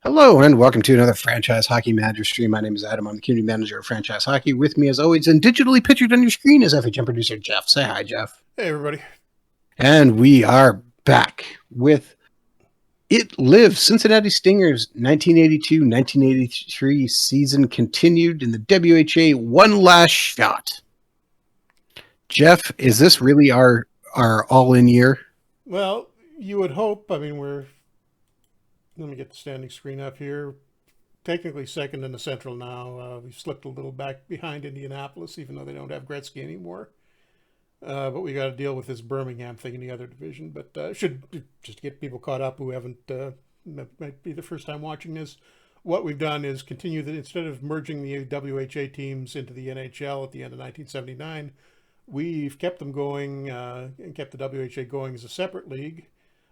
Hello and welcome to another Franchise Hockey Manager stream. My name is Adam. I'm the community manager of Franchise Hockey. With me, as always, and digitally pictured on your screen is FHM producer Jeff. Say hi, Jeff. Hey, everybody. And we are back with It Lives. Cincinnati Stingers 1982-1983 season continued in the WHA one last shot. Jeff, is this really our all-in year? Well, you would hope. Let me get the standing screen up here. Technically second in the Central now. We've slipped a little back behind Indianapolis, even though they don't have Gretzky anymore. But we got to deal with this Birmingham thing in the other division. But should just get people caught up who haven't, might be the first time watching this. What we've done is continue that instead of merging the WHA teams into the NHL at the end of 1979, we've kept them going and kept the WHA going as a separate league.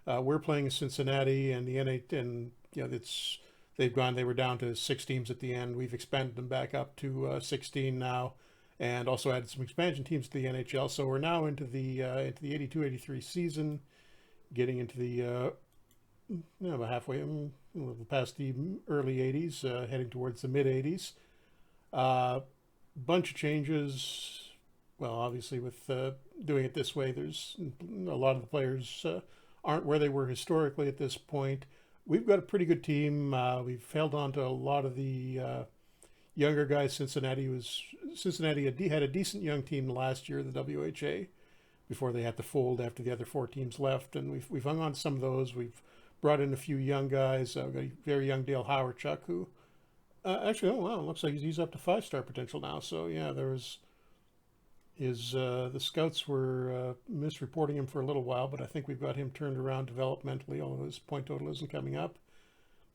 We're playing in Cincinnati, and the NH and it's they were down to 6 teams at the end. We've expanded them back up to 16 now, and also added some expansion teams to the NHL. So we're now into the 82-83 season, getting into the about halfway, past the early 80s, heading towards the mid 80s. Bunch of changes. Well, obviously, with doing it this way, there's a lot of the players aren't where they were historically at this point. We've got a pretty good team. We've held on to a lot of the younger guys. Cincinnati had a decent young team last year, the WHA, before they had to fold after the other 4 teams left, and we've hung on to some of those. We've brought in a few young guys. We've got a very young Dale Howard-Chuck, who actually, oh wow, looks like he's up to 5-star potential now. So yeah, there was the scouts were misreporting him for a little while, but I think we've got him turned around developmentally, although his point total isn't coming up.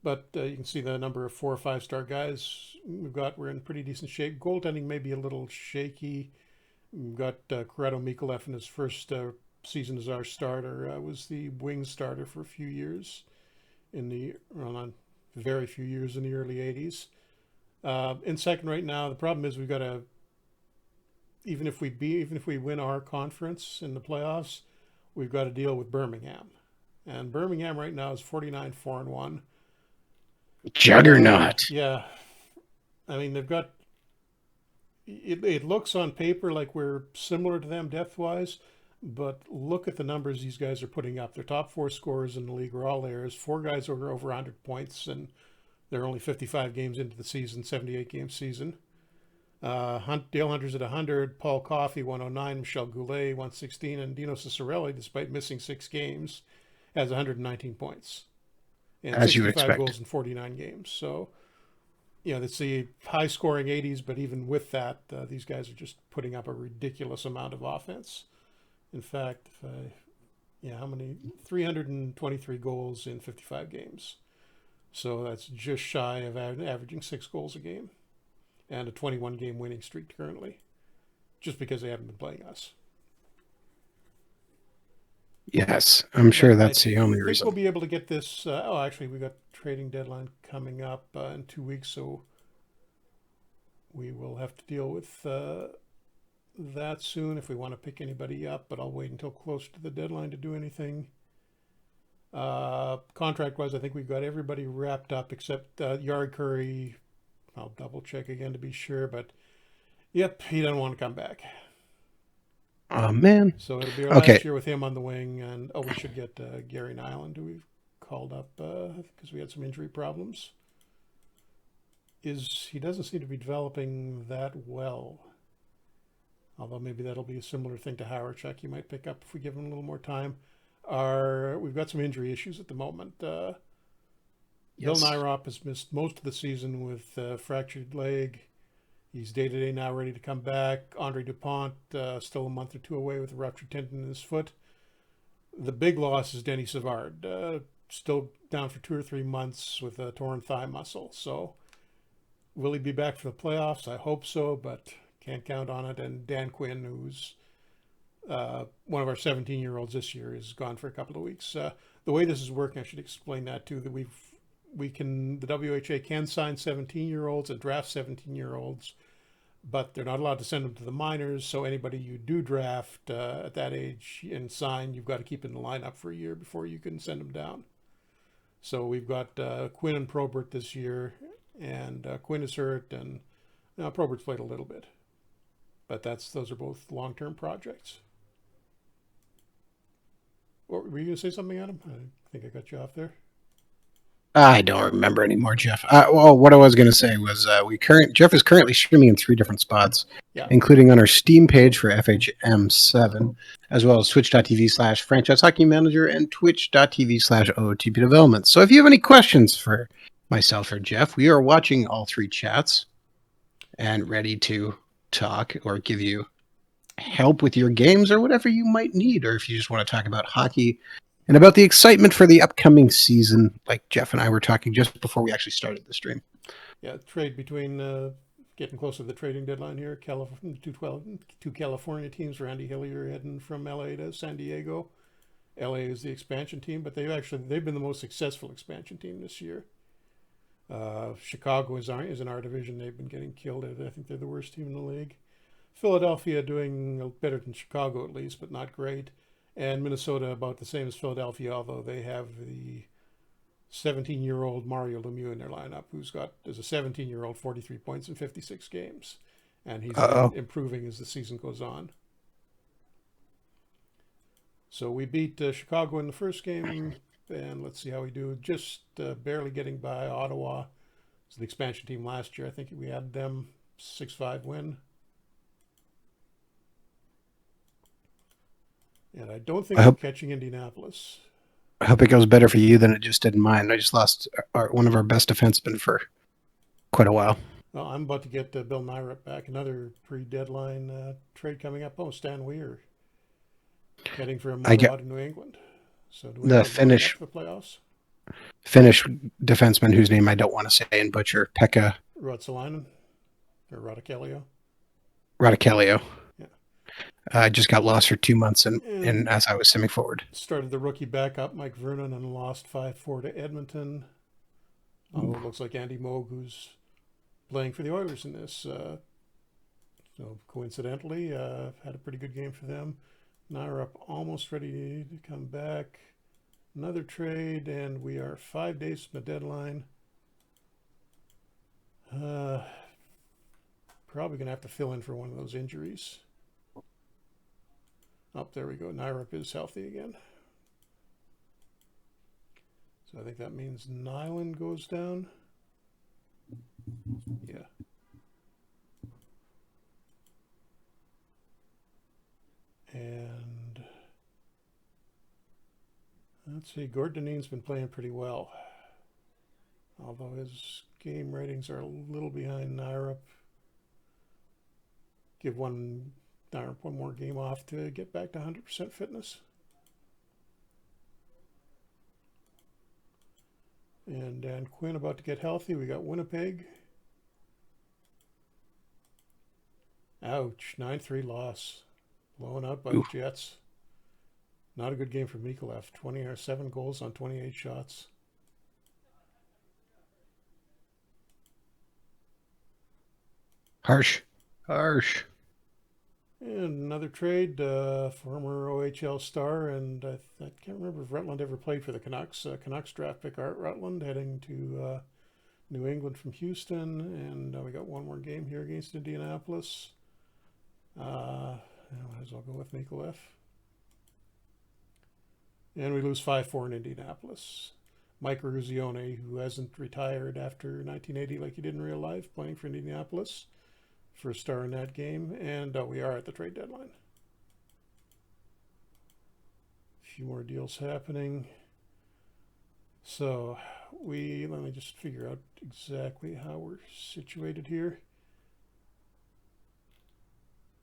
But you can see the number of 4 or 5-star guys we've got. We're in pretty decent shape. Goaltending may be a little shaky. We've got Corrado Mikolev in his first season as our starter. Was the wing starter for a few years very few years in the early 80s. In second right now, the problem is we've got a even if we win our conference in the playoffs, we've got to deal with Birmingham, and Birmingham right now is 49-4-1. Juggernaut. Yeah, I mean they've got. It looks on paper like we're similar to them depth wise, but look at the numbers these guys are putting up. Their top 4 scorers in the league are all theirs. 4 guys are over 100 points, and they're only 55 games into the season, 78-game season. Dale Hunter's at 100, Paul Coffey 109, Michel Goulet 116, and Dino Ciccarelli, despite missing 6 games, has 119 points and As you 65 expect. goals in 49 games. So, it's the high scoring 80s, but even with that, these guys are just putting up a ridiculous amount of offense. In fact, how many? 323 goals in 55 games. So that's just shy of averaging 6 goals a game, and a 21-game winning streak currently, just because they haven't been playing us. Yes, I'm sure But I that's the only think we'll reason. be able to get this. Actually, we got trading deadline coming up in 2 weeks, so we will have to deal with that soon if we want to pick anybody up. But I'll wait until close to the deadline to do anything. Contract-wise, I think we've got everybody wrapped up except Yard Curry. I'll double check again to be sure, but yep, he doesn't want to come back. Oh man. So it'll be our Okay. last year with him on the wing, and we should get Gary Nyland, who we've called up because we had some injury problems. He doesn't seem to be developing that well. Although maybe that'll be a similar thing to Howard-Chuck. You might pick up if we give him a little more time. We've got some injury issues at the moment. Bill Yes. Nyrop has missed most of the season with fractured leg. He's day-to-day now, ready to come back. Andre Dupont, still a month or 2 away with a ruptured tendon in his foot. The big loss is Denny Savard, still down for 2 or 3 months with a torn thigh muscle. So will he be back for the playoffs? I hope so, but can't count on it. And Dan Quinn, who's one of our 17-year-olds this year, is gone for a couple of weeks. The way this is working, I should explain that too, that the WHA can sign 17-year-olds and draft 17-year-olds, but they're not allowed to send them to the minors. So anybody you do draft at that age and sign, you've got to keep in the lineup for a year before you can send them down. So we've got Quinn and Probert this year, and Quinn is hurt, and Probert's played a little bit, but those are both long-term projects. Or were you going to say something, Adam? I think I got you off there. I don't remember anymore, Jeff. Well, what I was going to say was Jeff is currently streaming in 3 different spots, including on our Steam page for FHM7, as well as twitch.tv/franchise hockey manager and twitch.tv/OOTP development. So if you have any questions for myself or Jeff, we are watching all 3 chats and ready to talk or give you help with your games or whatever you might need, or if you just want to talk about hockey and about the excitement for the upcoming season, like Jeff and I were talking just before we actually started the stream. Yeah, trade between getting closer to the trading deadline here. Two California teams. Randy Hillier heading from LA to San Diego. LA is the expansion team, but they've been the most successful expansion team this year. Chicago is in our division. They've been getting killed. I think they're the worst team in the league. Philadelphia doing better than Chicago at least, but not great. And Minnesota about the same as Philadelphia, although they have the 17-year-old Mario Lemieux in their lineup, who's got, as a 17-year-old, 43 points in 56 games. And he's improving as the season goes on. So we beat Chicago in the first game, and let's see how we do. Just barely getting by Ottawa. It's the expansion team last year. I think we had them 6-5 win. And I don't think we're catching Indianapolis. I hope it goes better for you than it just did in mine. I just lost one of our best defensemen for quite a while. Well, I'm about to get Bill Nyrup back. Another pre-deadline trade coming up. Oh, Stan Weir heading for a move out of New England. So do we the Finnish the playoffs? Finnish defenseman whose name I don't want to say and butcher, Pekka Ruotsalainen or Radicellio. Just got lost for 2 months and as I was simming forward. Started the rookie backup, Mike Vernon, and lost 5-4 to Edmonton. It looks like Andy Moog, who's playing for the Oilers in this. So coincidentally, had a pretty good game for them. Nyrup almost ready to come back. Another trade, and we are 5 days from the deadline. Probably going to have to fill in for one of those injuries. Oh, there we go. Nyrup is healthy again. So I think that means Nyland goes down. Yeah. And let's see, Gordon Dineen's been playing pretty well. Although his game ratings are a little behind Nyrup. Give Nyrup one more game off to get back to 100% fitness. And Dan Quinn about to get healthy. We got Winnipeg. Ouch, 9-3 loss. Blown out by the Jets. Not a good game for Mikolev. 7 goals on 28 shots. Harsh. And another trade, former OHL star, and I can't remember if Rutland ever played for the Canucks. Canucks draft pick Art Rutland heading to New England from Houston, and we got one more game here against Indianapolis. Might as well go with Mikolev. And we lose 5-4 in Indianapolis. Mike Ruzione, who hasn't retired after 1980 like he did in real life, playing for Indianapolis. First star in that game, and we are at the trade deadline. A few more deals happening. So let me just figure out exactly how we're situated here.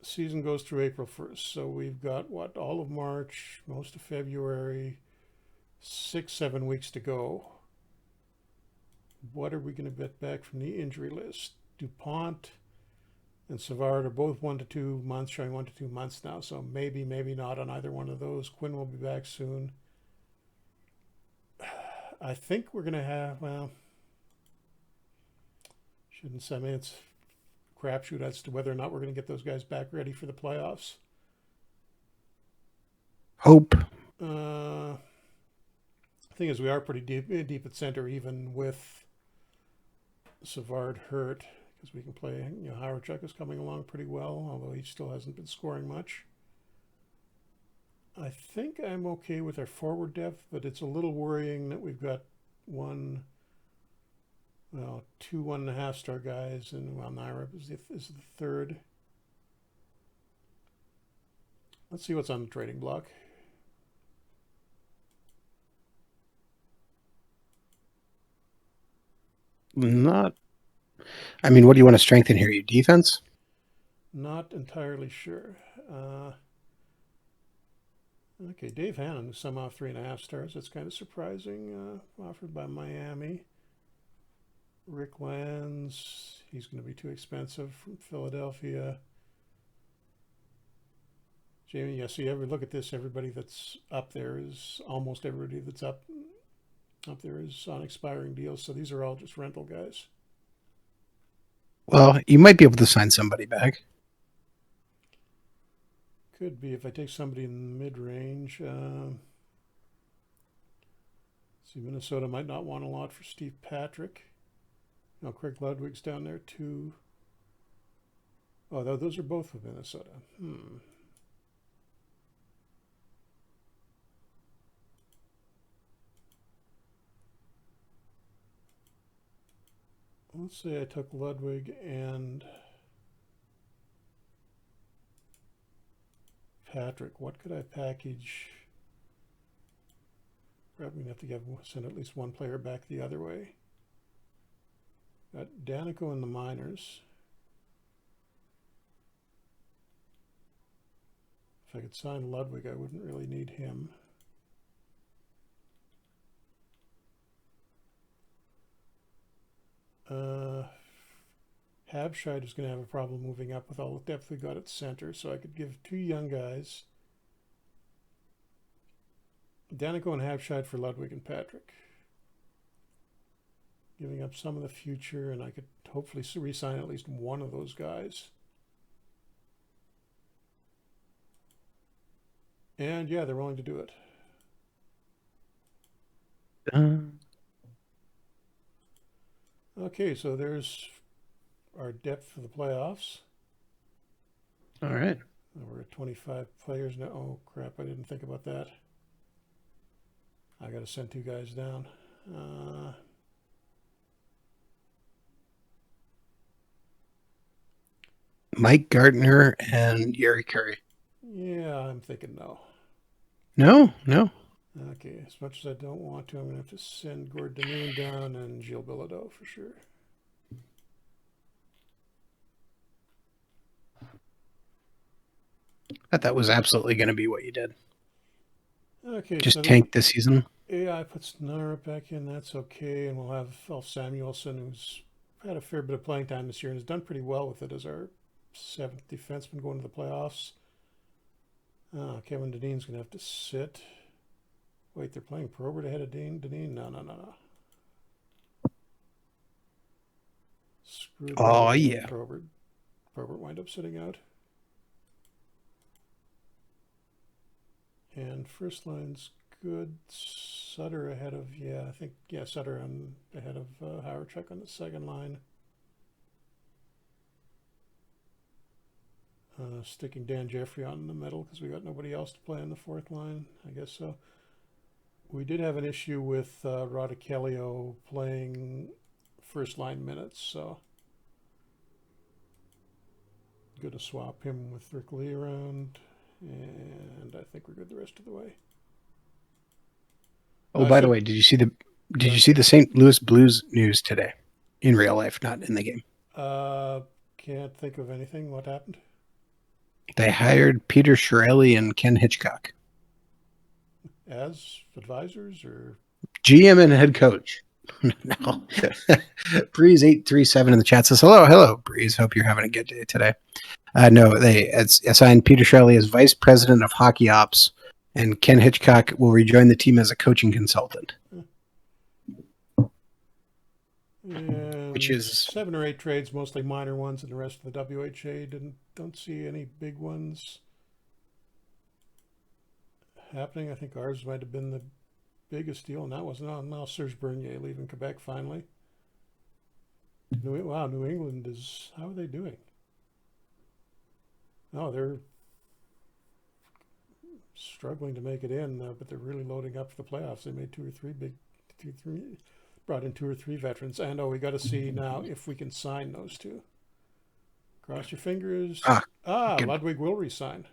Season goes through April 1st, so we've got all of March, most of February, 6-7 weeks to go. What are we going to get back from the injury list? DuPont and Savard are both 1 to 2 months, showing 1 to 2 months now. So maybe not on either one of those. Quinn will be back soon. I think we're going to have, shouldn't say, it's crapshoot as to whether or not we're going to get those guys back ready for the playoffs. Hope. thing is, we are pretty deep at center, even with Savard hurt, because we can play. Howard Chuck is coming along pretty well, although he still hasn't been scoring much. I think I'm okay with our forward depth, but it's a little worrying that we've got two 1.5-star guys, and Naira is the third. Let's see what's on the trading block. Not. I mean, what do you want to strengthen here? Your defense? Not entirely sure. Okay, Dave Hannon, some off 3.5 stars. That's kind of surprising. Offered by Miami. Rick Lands, he's going to be too expensive from Philadelphia. Jamie, yeah, see, look at this. Everybody that's up there is, almost everybody that's up there is on expiring deals. So these are all just rental guys. Well, you might be able to sign somebody back. Could be if I take somebody in the mid-range. See, Minnesota might not want a lot for Steve Patrick. No, Craig Ludwig's down there too. Oh, those are both with Minnesota. Let's say I took Ludwig and Patrick. What could I package? Probably going to have to send at least one player back the other way. Got Danico in the minors. If I could sign Ludwig, I wouldn't really need him. Habscheid is going to have a problem moving up with all the depth we got at center, so I could give two young guys, Danico and Habscheid, for Ludwig and Patrick. Giving up some of the future, and I could hopefully re-sign at least one of those guys. And yeah, they're willing to do it. Okay, so there's our depth for the playoffs. All right. We're at 25 players now. Oh, crap, I didn't think about that. I got to send two guys down. Mike Gardner and Yuri Curry. Yeah, I'm thinking no. No. Okay, as much as I don't want to, I'm going to have to send Gordon Deneen down and Gilles Bilodeau for sure. That was absolutely going to be what you did. Okay, just so tank this season. Yeah, I put Snara back in. That's okay, and we'll have Elf Samuelson, who's had a fair bit of playing time this year and has done pretty well with it as our 7th defenseman going to the playoffs. Kevin Deneen's going to have to sit. Wait, they're playing Probert ahead of Deneen? No. Screw yeah. Probert wind up sitting out. And first line's good. Sutter ahead of, Sutter ahead of Howard Chuck on the second line. Sticking Dan Jeffrey on in the middle because we got nobody else to play on the fourth line. I guess so. We did have an issue with Rodicelio playing first line minutes, so going to swap him with Rick Lee around, and I think we're good the rest of the way. Oh, by the way, did you see the St. Louis Blues news today? In real life, not in the game. Can't think of anything. What happened? They hired Peter Chiarelli and Ken Hitchcock as advisors or GM and head coach. No. Breeze 837 in the chat says hello Breeze. Hope you're having a good day today. No, they assigned Peter Chiarelli as vice president of hockey ops, and Ken Hitchcock will rejoin the team as a coaching consultant. And which is 7 or 8 trades, mostly minor ones, and the rest of the WHA don't see any big ones happening. I think ours might have been the biggest deal, and that was now Serge Bernier leaving Quebec finally. Wow, New England is, how are they doing? Oh, they're struggling to make it in, but they're really loading up for the playoffs. They made brought in 2 or 3 veterans. And we got to see now if we can sign those 2. Cross your fingers. Ludwig will resign.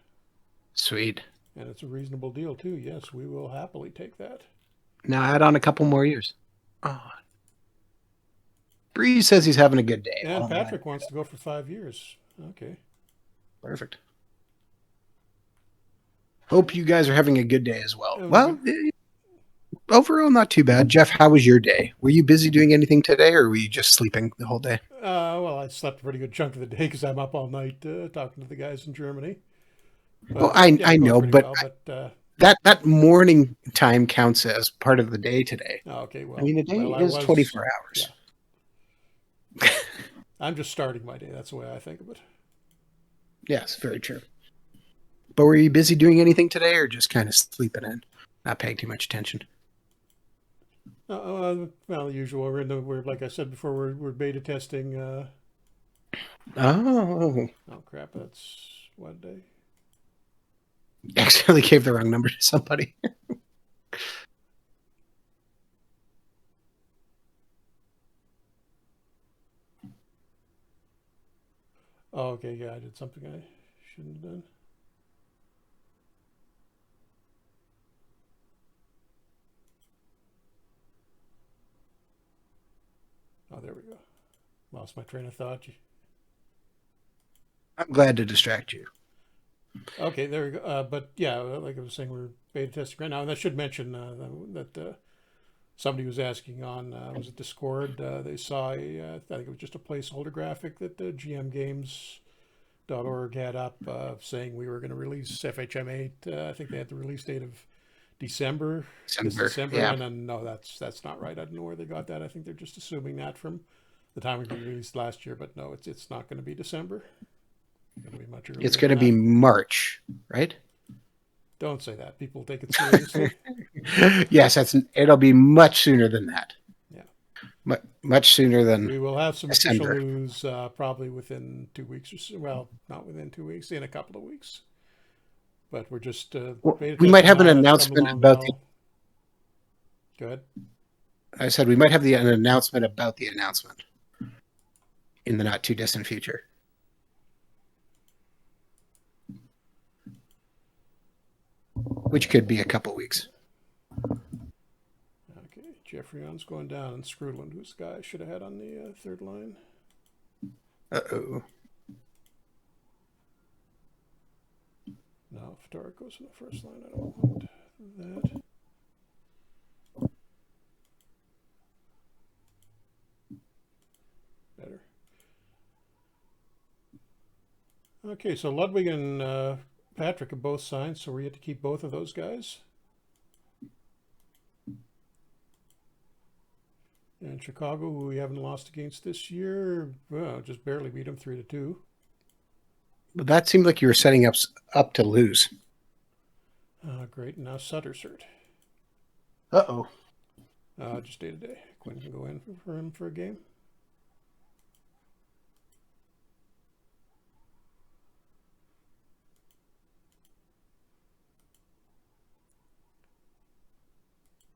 Sweet. And it's a reasonable deal too. Yes, we will happily take that. Now add on a couple more years. Oh. Breeze says he's having a good day. And Patrick wants to go for 5 years. Okay. Perfect. Hope you guys are having a good day as well. Well, overall, not too bad. Jeff, how was your day? Were you busy doing anything today, or were you just sleeping the whole day? Well, I slept a pretty good chunk of the day because I'm up all night talking to the guys in Germany. But, well, I know, but, that morning time counts as part of the day today. Okay, well, I mean, the day is 24 hours. Yeah. I'm just starting my day. That's the way I think of it. Yes, very true. But were you busy doing anything today, or just kind of sleeping in, not paying too much attention? Well, the usual. We're like I said before, we're beta testing. Oh crap! That's what day? Accidentally gave the wrong number to somebody. Oh, okay, yeah, I did something I shouldn't have done. Oh, there we go. Lost my train of thought. I'm glad to distract you. Okay, there we go. But yeah, like I was saying, we're beta testing right now. And I should mention that somebody was asking on, was it Discord? They saw I think it was just a placeholder graphic that gmgames.org had up saying we were going to release FHM 8. I think they had the release date of December. December, yeah. And no, that's not right. I don't know where they got that. I think they're just assuming that from the time we released last year. But no, it's not going to be December. It's going to be much earlier. It's going to be March, right? Don't say that. People take it seriously. Yes, it'll be much sooner than that. Yeah, much sooner than. We will have some December. official news probably within 2 weeks or so. Well, not within 2 weeks, in a couple of weeks. But we're just. We might have an announcement about the. Go ahead. I said we might have an announcement about the announcement in the not too distant future. Which could be a couple weeks. Okay, Jeffrey On's going down, and Screwland, who's the guy I should have had on the third line. Uh-oh. No, Fedoric goes in the first line. I don't want that. Better. Okay, so Ludwig and Patrick have both signed, so we get to keep both of those guys. And Chicago, who we haven't lost against this year, well, just barely beat them 3-2. But that seemed like you were setting up to lose. Great. Now Sutter's hurt. Uh-oh. Just day to day. Quinn can go in for him for a game.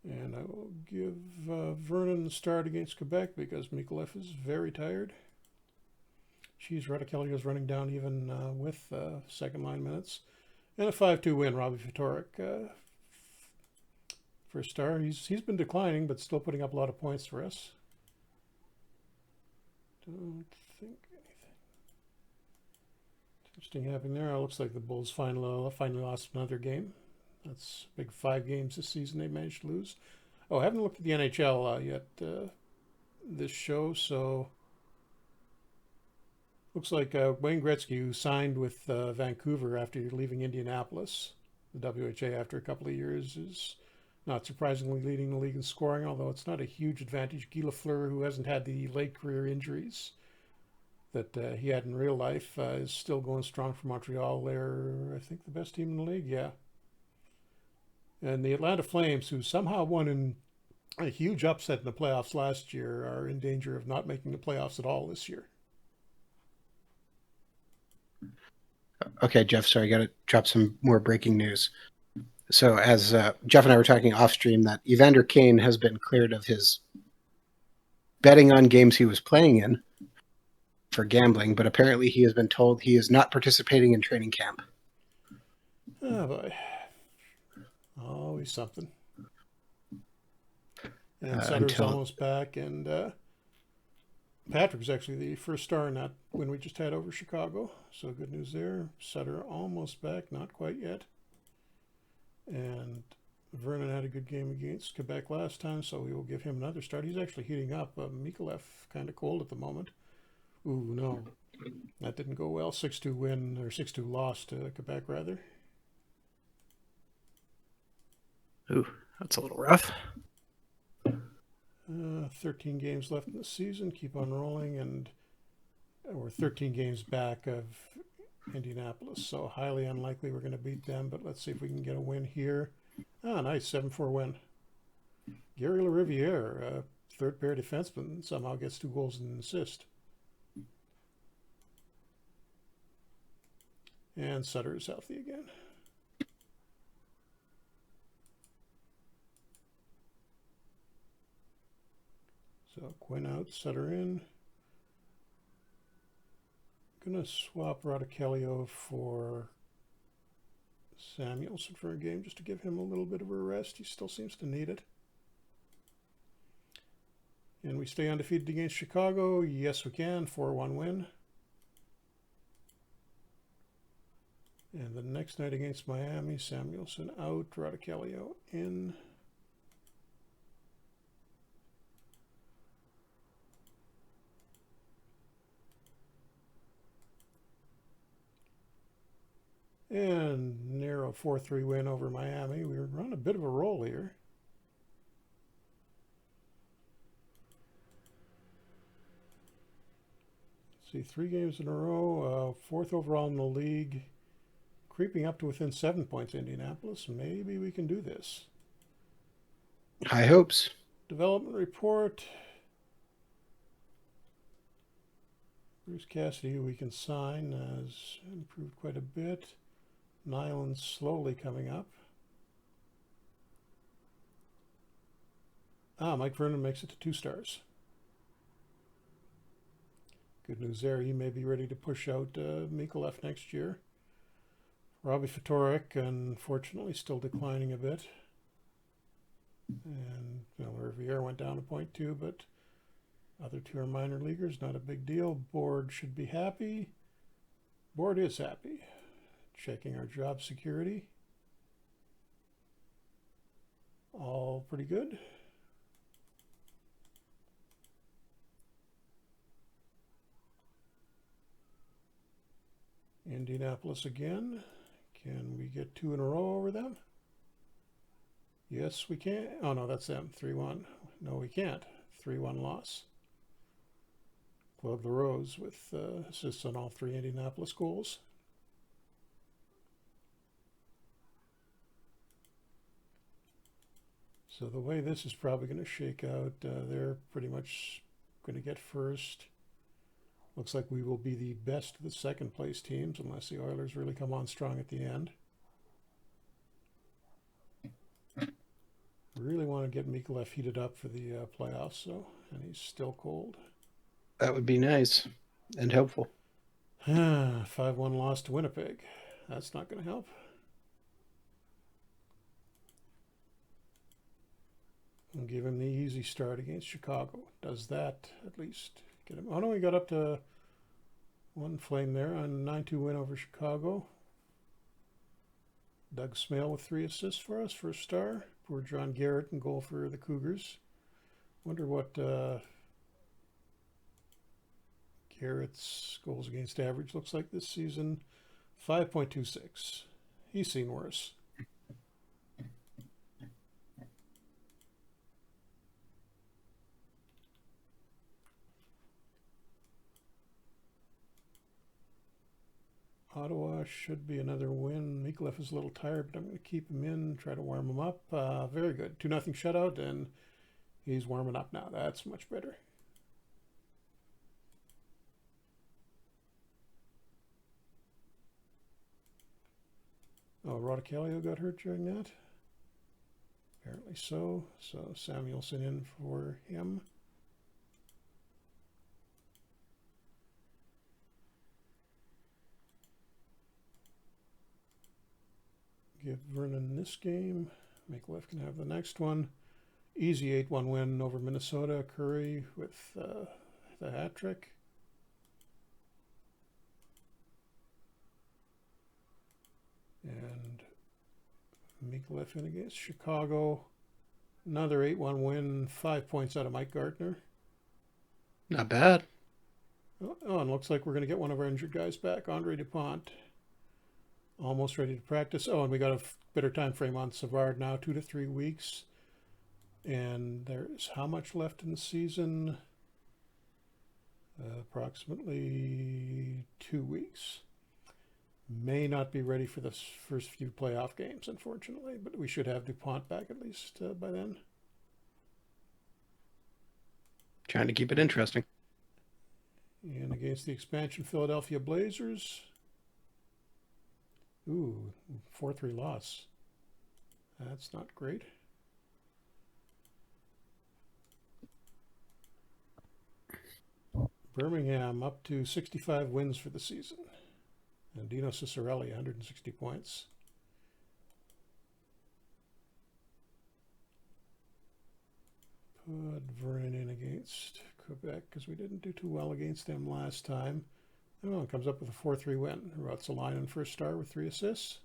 And I will give Vernon the start against Quebec because Mikolev is very tired. Radichelli is running down even with second line minutes. And a 5-2 win, Robbie Fedoric. For a star, he's been declining, but still putting up a lot of points for us. Don't think anything interesting happening there. It looks like the Bulls finally lost another game. That's big 5 games this season they managed to lose. Oh, I haven't looked at the NHL yet this show, so looks like Wayne Gretzky, who signed with Vancouver after leaving Indianapolis, the WHA after a couple of years, is not surprisingly leading the league in scoring, although it's not a huge advantage. Guy Lafleur, who hasn't had the late career injuries that he had in real life, is still going strong for Montreal. They're, I think, the best team in the league, yeah. And the Atlanta Flames, who somehow won in a huge upset in the playoffs last year, are in danger of not making the playoffs at all this year. Okay, Jeff, sorry, I got to drop some more breaking news. So as Jeff and I were talking off stream, that Evander Kane has been cleared of his betting on games he was playing in for gambling, but apparently he has been told he is not participating in training camp. Oh, boy. Always something. And Sutter's almost back, and Patrick was actually the first star in that win we just had over Chicago. So good news there. Sutter almost back, not quite yet. And Vernon had a good game against Quebec last time, so we will give him another start. He's actually heating up. Mikolev kind of cold at the moment. Ooh, no. That didn't go well. 6-2 win, or 6-2 loss to Quebec, rather. Ooh, that's a little rough. 13 games left in the season. Keep on rolling, and we're 13 games back of Indianapolis, so highly unlikely we're going to beat them, but let's see if we can get a win here. Ah, nice, 7-4 win. Gary LaRiviere, third pair defenseman, somehow gets 2 goals and an assist. And Sutter is healthy again. So Quinn out, Sutter in. Gonna swap Radicchio for Samuelson for a game just to give him a little bit of a rest. He still seems to need it. And we stay undefeated against Chicago. Yes, we can. 4-1 win. And the next night against Miami, Samuelson out, Radicchio in. And narrow 4-3 win over Miami. We were on a bit of a roll here. Let's see, 3 games in a row. 4th overall in the league. Creeping up to within 7 points, Indianapolis. Maybe we can do this. High hopes. Development report. Bruce Cassidy, who we can sign, has improved quite a bit. Nyland's slowly coming up. Mike Vernon makes it to 2 stars. Good news there. He may be ready to push out Mikolev next year. Robbie Fatorik, unfortunately, still declining a bit. And Riviere went down a point too, but other 2 are minor leaguers. Not a big deal. Board should be happy. Board is happy. Checking our job security. All pretty good. Indianapolis again. Can we get 2 in a row over them? Yes, we can. Oh, no, that's them. 3-1. No, we can't. 3-1 loss. Claude LaRose with assists on all 3 Indianapolis goals. So the way this is probably going to shake out, they're pretty much going to get first. Looks like we will be the best of the second place teams unless the Oilers really come on strong at the end. Really want to get Mikolev heated up for the playoffs, though, and he's still cold. That would be nice and helpful. 5-1 loss to Winnipeg. That's not going to help. We'll give him the easy start against Chicago. Does that at least get him? Oh no, he got up to 1 flame there on 9-2 win over Chicago. Doug Smale with 3 assists for us, first star. Poor John Garrett in goal for the Cougars. Wonder what Garrett's goals against average looks like this season. 5.26. He's seen worse. Ottawa should be another win. Mikolev is a little tired, but I'm going to keep him in, try to warm him up. Very good. 2-0 shutout, and he's warming up now. That's much better. Oh, Rodicalio got hurt during that? Apparently so. So Samuelson in for him. Give Vernon this game. Mikolev can have the next one. Easy 8-1 win over Minnesota. Curry with the hat trick. And Mikolev in against Chicago. Another 8-1 win. 5 points out of Mike Gardner. Not bad. Oh, and looks like we're going to get one of our injured guys back. Andre Dupont. Almost ready to practice. Oh, and we got a better time frame on Savard now, 2 to 3 weeks. And there's how much left in the season? Approximately 2 weeks. May not be ready for the first few playoff games, unfortunately, but we should have Dupont back at least by then. Trying to keep it interesting. And against the expansion Philadelphia Blazers. Ooh, 4-3 loss. That's not great. Birmingham up to 65 wins for the season. And Dino Ciccarelli, 160 points. Put Vernon in against Quebec because we didn't do too well against them last time. Oh, it comes up with a 4-3 win. Ruotsalainen first star with 3 assists.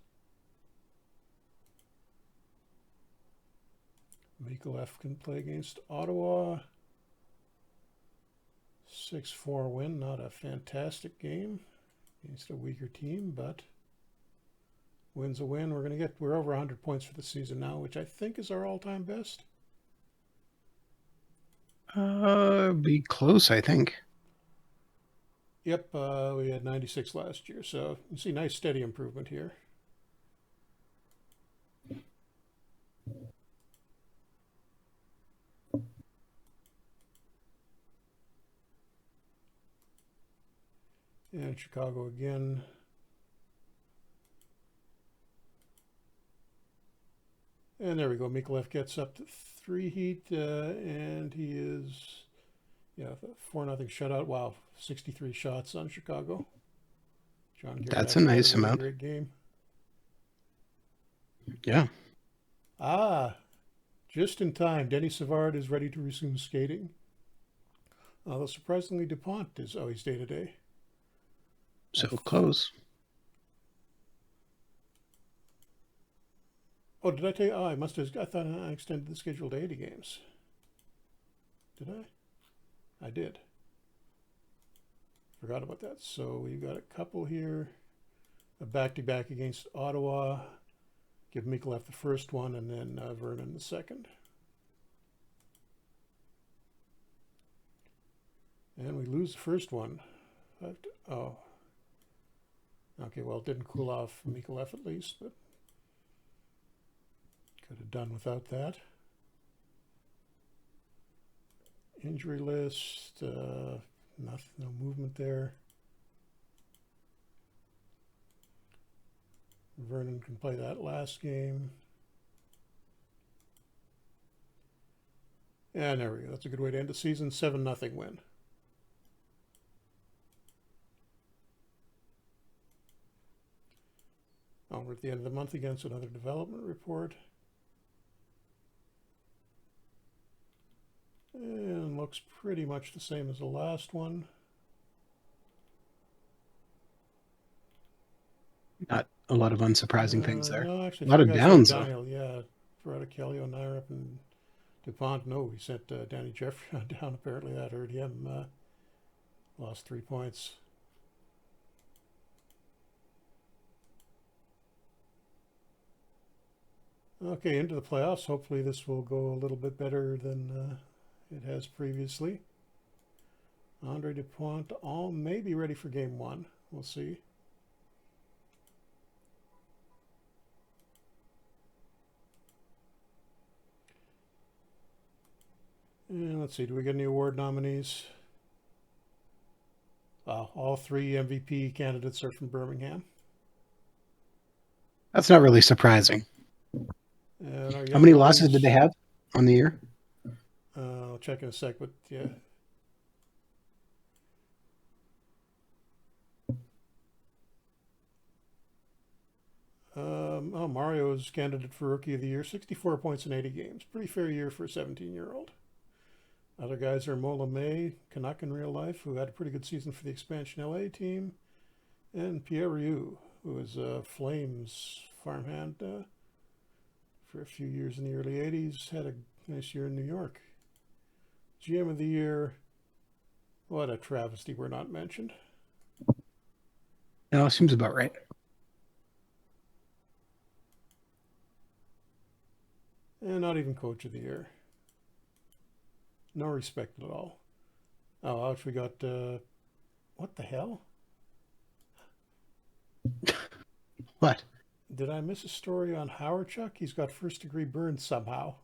Mikolev can play against Ottawa. 6-4 win. Not a fantastic game against a weaker team, but win's a win. We're over 100 points for the season now, which I think is our all-time best. Be close, I think. Yep, we had 96 last year, so you see nice steady improvement here. And Chicago again. And there we go. Mikolev gets up to 3 heat, and he is, 4-0 shutout. Wow, 63 shots on Chicago. John Garrett, that's a nice amount. Great game. Yeah. Just in time. Denny Savard is ready to resume skating. Although surprisingly, Dupont is always day-to-day. So close. Oh, did I tell you? Oh, I thought I extended the schedule to 80 games. Did I? I did. Forgot about that. So we've got a couple here. A back-to-back against Ottawa. Give Mikolev the first one, and then Vernon the second. And we lose the first one. Oh. Okay, well, it didn't cool off Mikolev at least, but could have done without that. Injury list, nothing, no movement there. Vernon can play that last game. And there we go. That's a good way to end the season. 7-0 win. We're at the end of the month again, so another development report. And looks pretty much the same as the last one. Not a lot of unsurprising things there. No, actually, a lot of downs, though. Daniel, yeah. Rodicalio, Nairep, and Dupont. No, he sent Danny Jeffrey down. Apparently that hurt him. Lost 3 points. Okay, into the playoffs. Hopefully this will go a little bit better than it has previously. Andre Dupont may be ready for game 1. We'll see. And let's see, do we get any award nominees? All 3 MVP candidates are from Birmingham. That's not really surprising. And our How many losses did they have on the year? I'll check in a sec, but yeah. Mario is candidate for Rookie of the Year, 64 points in 80 games. Pretty fair year for a 17-year-old. Other guys are Mola May, Canuck in real life, who had a pretty good season for the expansion LA team, and Pierre Rioux, who was a Flames farmhand for a few years in the early 80s, had a nice year in New York. GM of the Year, what a travesty we're not mentioned. No, seems about right. And not even Coach of the Year. No respect at all. Oh, ouch, we got, what the hell? What? Did I miss a story on Howard Chuck? He's got first-degree burns somehow.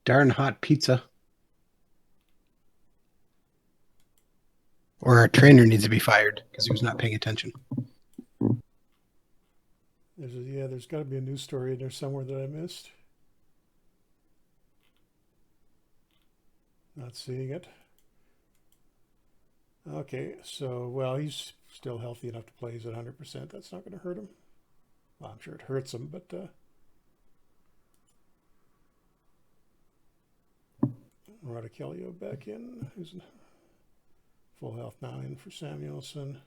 Darn hot pizza. Or our trainer needs to be fired because he was not paying attention. There's got to be a news story in there somewhere that I missed. Not seeing it. Okay, so, well, he's still healthy enough to play. He's at 100%. That's not going to hurt him. Well, I'm sure it hurts him, but Radicchio back in. Who's full health now in for Samuelson.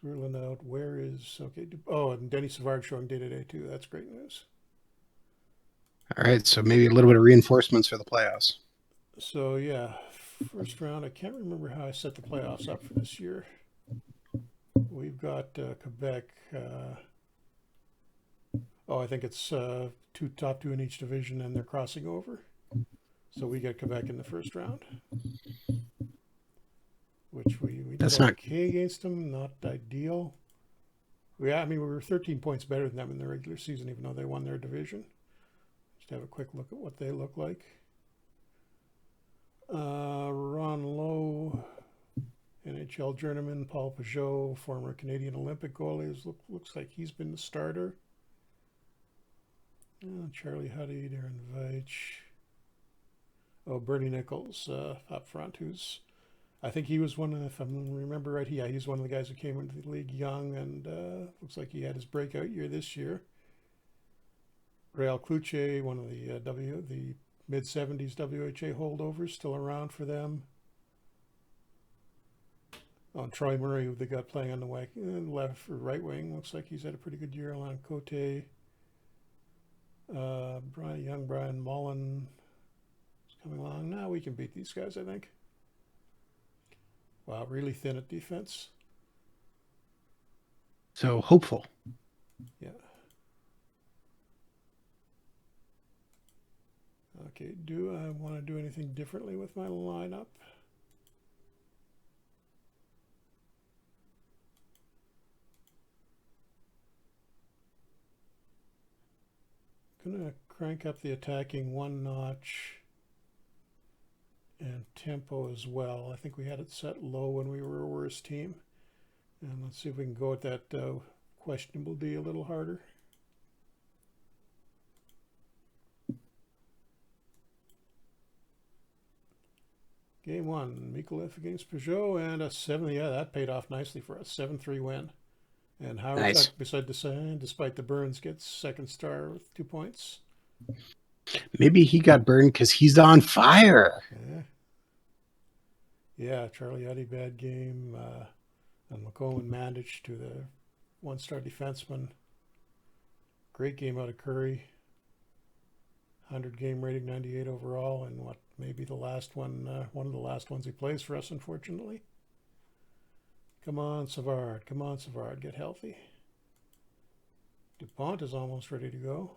Scrolling out. Where is... Okay. Oh, and Denny Savard showing day-to-day, too. That's great news. All right, so maybe a little bit of reinforcements for the playoffs. So, yeah, first round. I can't remember how I set the playoffs up for this year. We've got Quebec. I think it's top two in each division, and they're crossing over. So we get Quebec in the first round, which we did okay against them. Not ideal. Yeah, I mean, we were 13 points better than them in the regular season, even though they won their division. Just have a quick look at what they look like. Ron Lowe, NHL journeyman. Paul Peugeot, former Canadian Olympic goalie, looks like he's been the starter. Charlie Huddy, Darren Veitch. Oh, Bernie Nichols up front, who's, I think he was one of, if I remember right, he's one of the guys who came into the league young, and looks like he had his breakout year this year. Real Cluche, one of the mid-70s WHA holdovers, still around for them. Oh, Troy Murray, who they got playing on the left or right wing, looks like he's had a pretty good year. Alon Cote, Brian Mullen is coming along. Now we can beat these guys, I think. Wow, really thin at defense. So hopeful. Yeah. Okay, do I want to do anything differently with my lineup? Gonna crank up the attacking one notch and tempo as well. I think we had it set low when we were a worse team. And let's see if we can go at that questionable D a little harder. Game one, Mikolev against Peugeot, and a 7. Yeah, that paid off nicely for us. 7-3 win. And Howard, nice. Despite the burns, gets second star with 2 points. Maybe he got burned because he's on fire. Yeah, Charlie Huddy, bad game. And McCowan Mandich to the one-star defenseman. Great game out of Curry. 100 game rating, 98 overall, and what maybe the last one, one of the last ones he plays for us, unfortunately. Come on, Savard. Come on, Savard. Get healthy. DuPont is almost ready to go.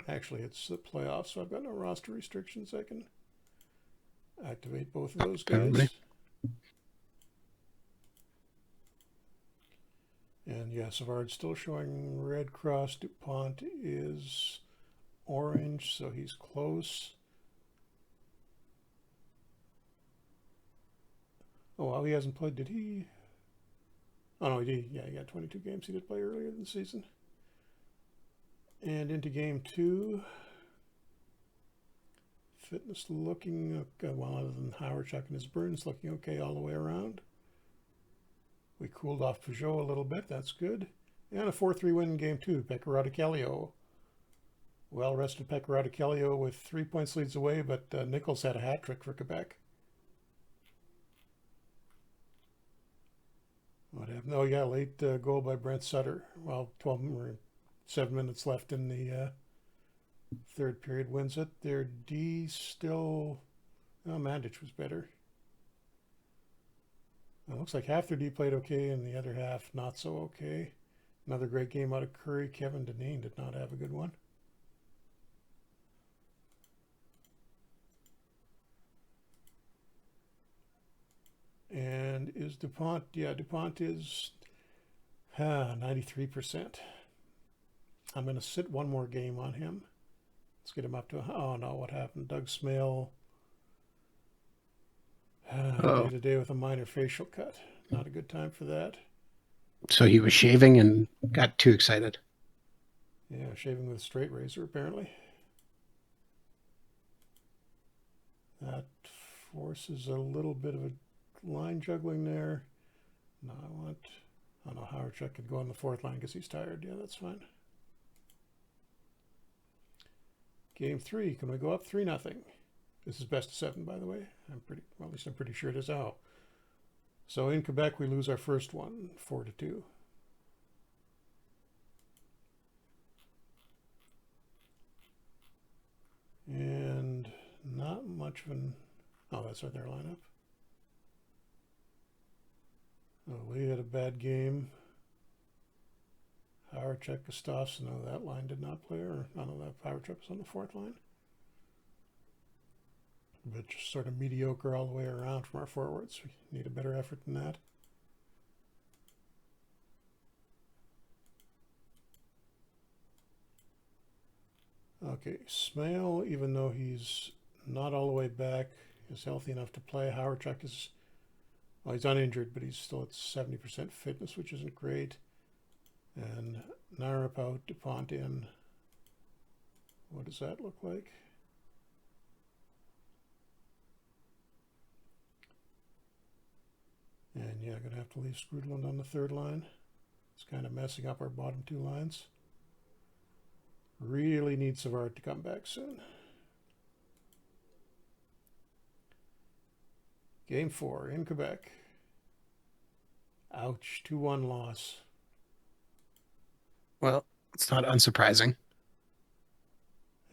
Actually, it's the playoffs, so I've got no roster restrictions. I can activate both of those guys. yeah, Savard's still showing red cross. DuPont is orange, so he's close. Oh, well, he hasn't played, did he? Oh, no, he did. Yeah, he got 22 games he did play earlier in the season. And into game 2. Fitness looking okay, well, other than Howard Chuck and his burns, looking okay all the way around. We cooled off Peugeot a little bit. That's good. And a 4-3 win in game 2. Pekka Radicchio. Well-rested Pekka Radicchio with 3 points leads away, but Nichols had a hat trick for Quebec. What happened? Oh, yeah, late goal by Brent Sutter. Well, 12 or 7 minutes left in the third period. Wins it. Their D still... Oh, Mandich was better. It looks like half their D played okay and the other half not so okay. Another great game out of Curry. Kevin Deneen did not have a good one. And is DuPont? Yeah, DuPont is 93%. I'm going to sit one more game on him. Let's get him up to... Oh, no, what happened? Doug Smale day-to-day with a minor facial cut. Not a good time for that. So he was shaving and got too excited. Yeah, shaving with a straight razor, apparently. That forces a little bit of a line juggling there. No, I want... Oh, no, Howard Chuck could go on the fourth line because he's tired. Yeah, that's fine. Game 3. Can we go up 3-0? This is best of 7, by the way. Well, at least I'm pretty sure it is. Oh. So in Quebec, we lose our first one, 4-2. And not much of an... Oh, that's right, their lineup. Oh, Lee had a bad game. Howard Chuck, Gustafsson. No, that line did not play. Or I don't know, that Howard Chuck was on the fourth line. But just sort of mediocre all the way around from our forwards. We need a better effort than that. Okay, Smale, even though he's not all the way back, is healthy enough to play. Howard Chuck is, well, he's uninjured, but he's still at 70% fitness, which isn't great. And Narup out, DuPont in. What does that look like? And yeah, going to have to leave Scrudland on the third line. It's kind of messing up our bottom 2 lines. Really need Savard to come back soon. Game 4 in Quebec. Ouch, 2-1 loss. Well, it's not unsurprising.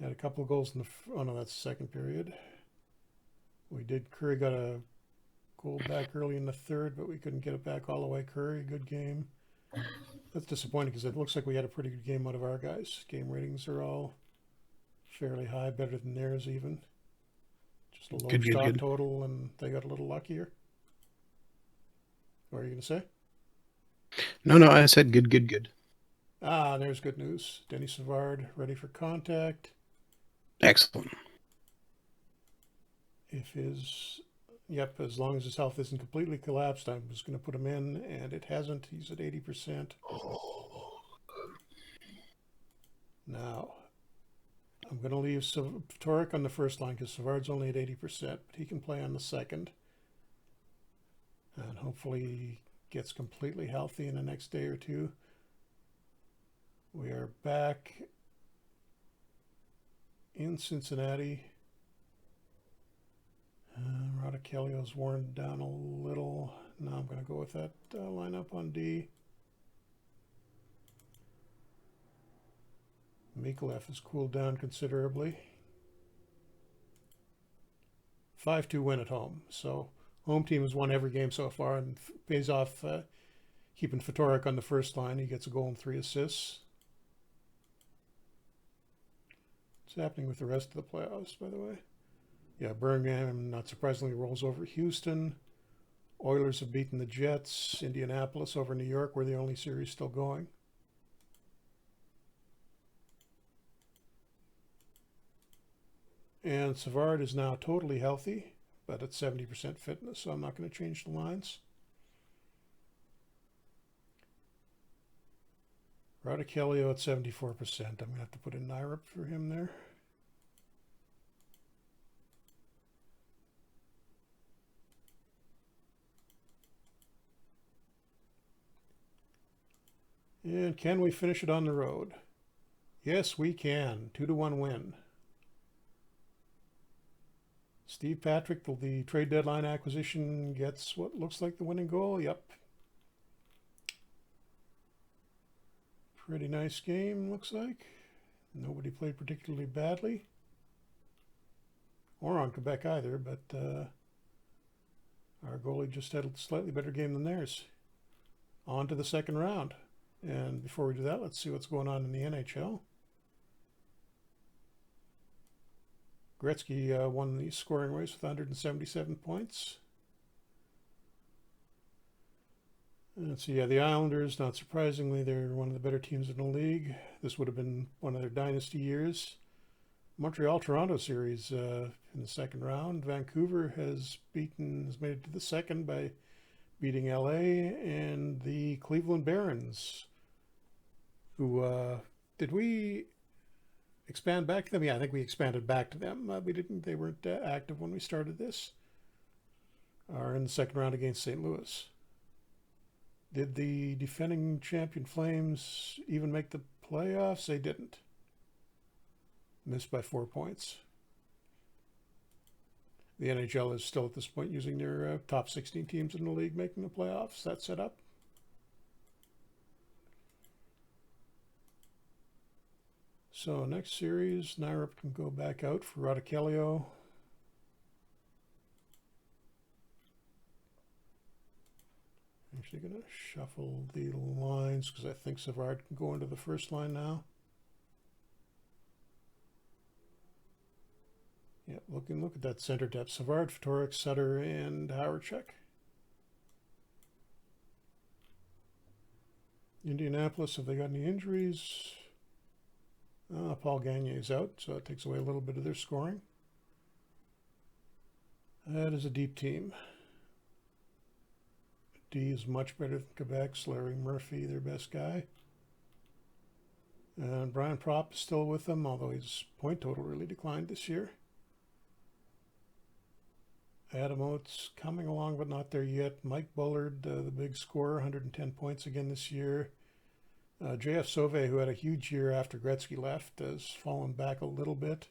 Had a couple of goals in the... Oh, no, that's the second period. Curry got a goal back early in the third, but we couldn't get it back all the way. Curry, good game. That's disappointing because it looks like we had a pretty good game out of our guys. Game ratings are all fairly high, better than theirs even. Just a low shot total, and they got a little luckier. What are you going to say? No, I said good. Ah, there's good news. Denny Savard ready for contact. Excellent. Yep, as long as his health isn't completely collapsed, I'm just going to put him in, and it hasn't. He's at 80%. Now, I'm going to leave Torek on the first line because Savard's only at 80%, but he can play on the second. And hopefully he gets completely healthy in the next day or two. We are back in Cincinnati. Radicchio's worn down a little. Now I'm going to go with that lineup on D. Mikolev has cooled down considerably. 5-2 win at home. So home team has won every game so far and pays off keeping Fedoruk on the first line. He gets a goal and 3 assists. What's happening with the rest of the playoffs, by the way? Yeah, Birmingham, not surprisingly, rolls over Houston. Oilers have beaten the Jets. Indianapolis over New York. We're the only series still going. And Savard is now totally healthy, but at 70% fitness, so I'm not going to change the lines. Radicchio at 74%. I'm going to have to put in Nyrup for him there. And can we finish it on the road? Yes, we can. 2-1 win. Steve Patrick, the trade deadline acquisition, gets what looks like the winning goal. Yep. Pretty nice game, looks like. Nobody played particularly badly. Or on Quebec either, but our goalie just had a slightly better game than theirs. On to the second round. And before we do that, let's see what's going on in the NHL. Gretzky won the scoring race with 177 points. Let's see, yeah, the Islanders, not surprisingly, they're one of the better teams in the league. This would have been one of their dynasty years. Montreal-Toronto series in the second round. Vancouver has made it to the second by beating LA, and the Cleveland Barons, who, did we expand back to them? Yeah, I think we expanded back to them. They weren't active when we started this. Are in the second round against St. Louis. Did the defending champion Flames even make the playoffs? They didn't. Missed by 4 points. The NHL is still at this point using their top 16 teams in the league making the playoffs. That's set up. So next series, Nyrup can go back out for Radicchio. Actually going to shuffle the lines because I think Savard can go into the first line now. Yeah, look at that center depth. Savard, Ftorek, Sutter, and Howardchuk. Indianapolis, have they got any injuries? Paul Gagne's out, so it takes away a little bit of their scoring. That is a deep team. D is much better than Quebec's. Larry Murphy, their best guy. And Brian Propp is still with them, although his point total really declined this year. Adam Oates coming along, but not there yet. Mike Bullard, the big scorer, 110 points again this year. J.F. Sauvé, who had a huge year after Gretzky left, has fallen back a little bit.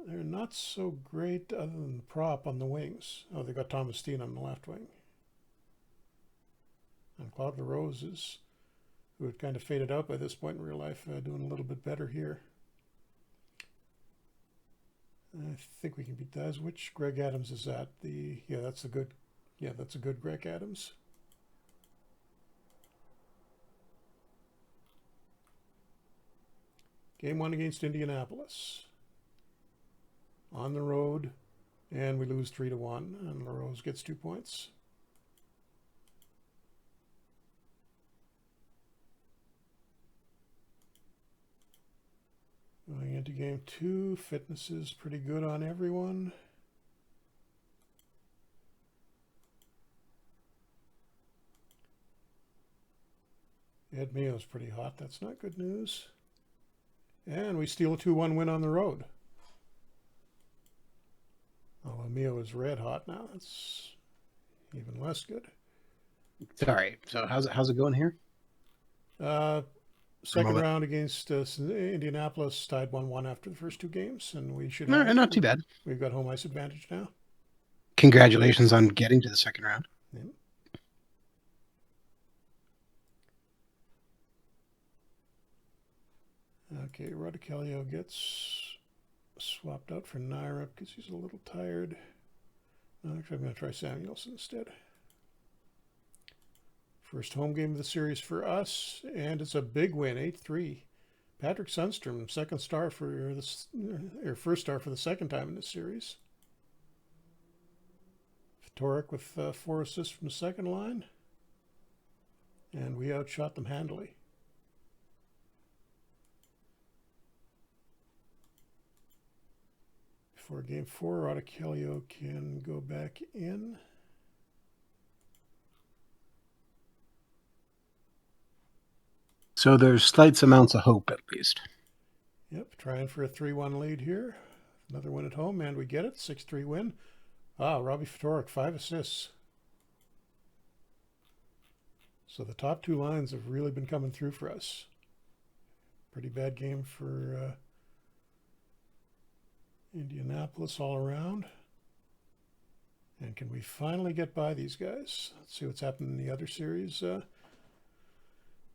They're not so great other than the Prop on the wings. Oh, they got Thomas Steen on the left wing. And Claude LaRose, who had kind of faded out by this point in real life, doing a little bit better here. I think we can beat that. Which Greg Adams is that? That's a good Greg Adams. Game 1 against Indianapolis. On the road, and we lose 3-1, and LaRose gets 2 points. Going into game 2, fitness is pretty good on everyone. Ed Mayo's pretty hot. That's not good news. And we steal a 2-1 win on the road. Although Mio is red hot now. That's even less good. Sorry. So how's it going here? Second round against Indianapolis, tied 1-1 after the first 2 games, and we should not too bad. We've got home ice advantage now. Congratulations on getting to the second round. Yeah. Okay, Radicchio gets swapped out for Nyrup because he's a little tired. No, actually, I'm going to try Samuelson instead. First home game of the series for us, and it's a big win, 8-3. Patrick Sundstrom, first star for the second time in this series. Fedoruk with 4 assists from the second line. And we outshot them handily. For game 4, Autokelio can go back in. So there's slight amounts of hope, at least. Yep, trying for a 3-1 lead here. Another win at home, and we get it. 6-3 win. Robbie Fedoruk, 5 assists. So the top 2 lines have really been coming through for us. Pretty bad game for Indianapolis all around. And can we finally get by these guys? Let's see what's happened in the other series.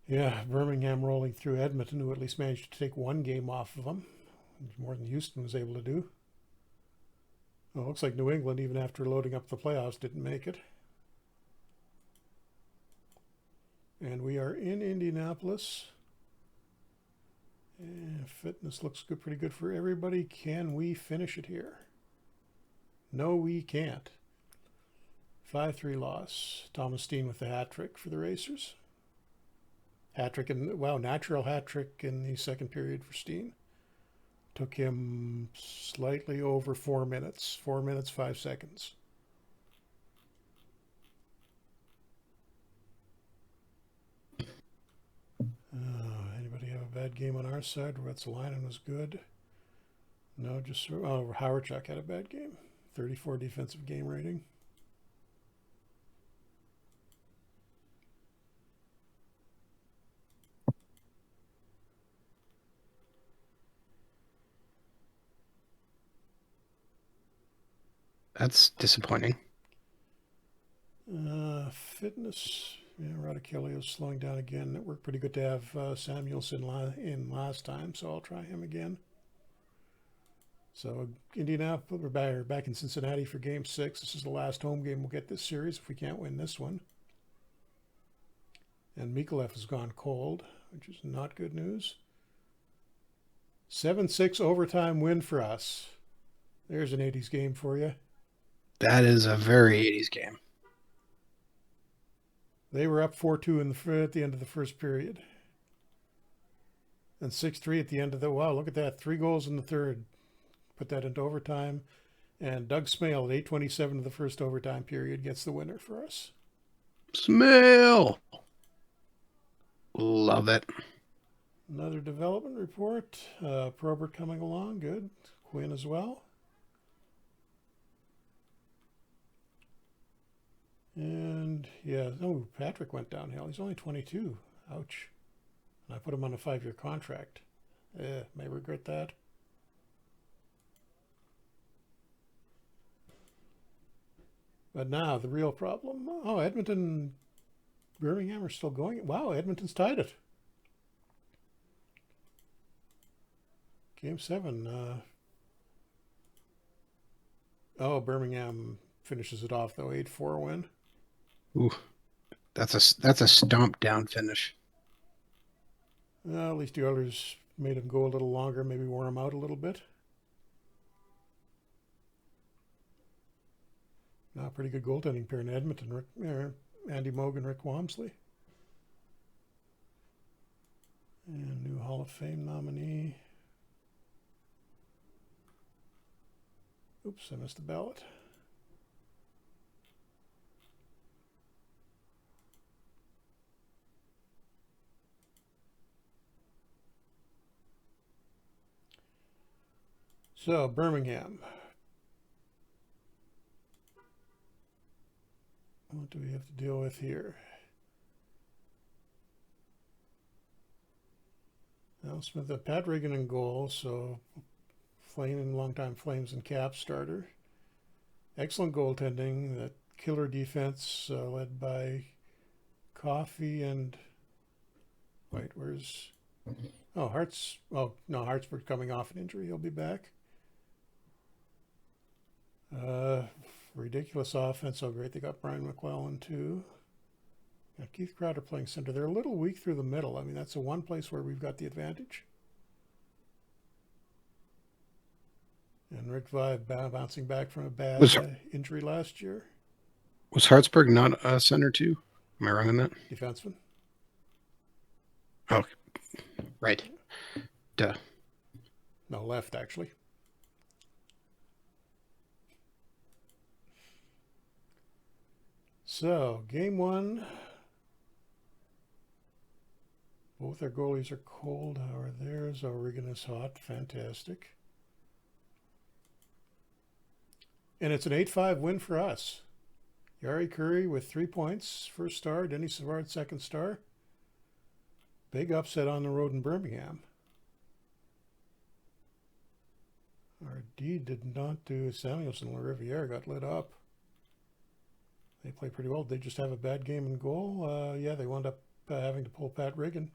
Yeah, Birmingham rolling through Edmonton, who at least managed to take 1 game off of them. More than Houston was able to do. Well, it looks like New England, even after loading up the playoffs, didn't make it. And we are in Indianapolis. And fitness looks good, pretty good for everybody. Can we finish it here? No, we can't. 5-3 loss. Thomas Steen with the hat trick for the Racers. Hat trick, and wow, natural hat trick in the second period for Steen. Took him slightly over 4 minutes. 4 minutes, 5 seconds. Anybody have a bad game on our side? Ruotsalainen was good. No, just Howardchuk had a bad game. 34 defensive game rating. That's disappointing. Fitness. Yeah, Radicchio is slowing down again. It worked pretty good to have Samuelson in last time, so I'll try him again. So Indianapolis, we're back in Cincinnati for Game 6. This is the last home game we'll get this series if we can't win this one. And Mikolev has gone cold, which is not good news. 7-6 overtime win for us. There's an 80s game for you. That is a very 80s game. They were up 4-2 at the end of the first period. And 6-3 at the end of the... Wow, look at that. 3 goals in the third. Put that into overtime. And Doug Smale at 8:27 of the first overtime period gets the winner for us. Smale! Love it. Another development report. Probert coming along. Good. Quinn as well. And, yeah, Patrick went downhill. He's only 22. Ouch. And I put him on a 5-year contract. May regret that. But now, the real problem. Oh, Edmonton, Birmingham are still going. Wow, Edmonton's tied it. Game 7. Birmingham finishes it off, though. 8-4 win. Ooh, that's a stomp down finish. At least the others made him go a little longer, maybe wore him out a little bit. Now, pretty good goaltending pair in Edmonton. Andy Mogan, Rick Wamsley. And new Hall of Fame nominee. Oops, I missed the ballot. So, Birmingham. What do we have to deal with here? Al Smith, Pat Regan in goal, so longtime Flames and Caps starter. Excellent goaltending, that killer defense led by Coffey and... Wait, where's... Oh, Hartsburg coming off an injury. He'll be back. Ridiculous offense. Oh, great. They got Brian McClellan, too. Got Keith Crowder playing center. They're a little weak through the middle. I mean, that's the one place where we've got the advantage. And Rick Vive bouncing back from a bad injury last year. Was Hartsburg not a center too? Am I wrong on that? Defenseman. Oh, right. Duh. No, left, actually. So, game one. Both our goalies are cold. How are theirs? Oregon is hot. Fantastic. And it's an 8-5 win for us. Yari Curry with 3 points. First star. Denny Savard, second star. Big upset on the road in Birmingham. Our D did not do. Samuelson and Riviere got lit up. They play pretty well. They just have a bad game in goal. Yeah, they wound up having to pull Pat Riggin.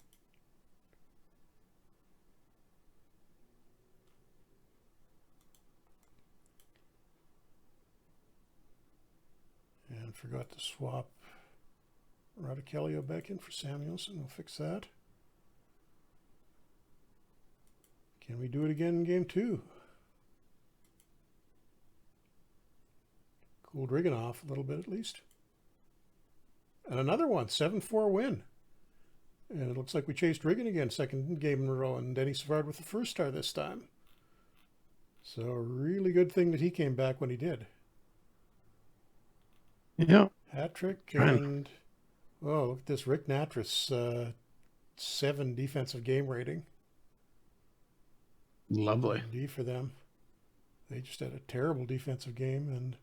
And forgot to swap Radicchio back in for Samuelson. We'll fix that. Can we do it again in game two? Cooled Riggin off a little bit at least. And another one, 7-4 win. And it looks like we chased Riggin again, second game in a row, and Denny Savard with the first star this time. So a really good thing that he came back when he did. Yeah. Hat trick and, oh, look at this. Rick Natras, 7 defensive game rating. Lovely. D for them. They just had a terrible defensive game, and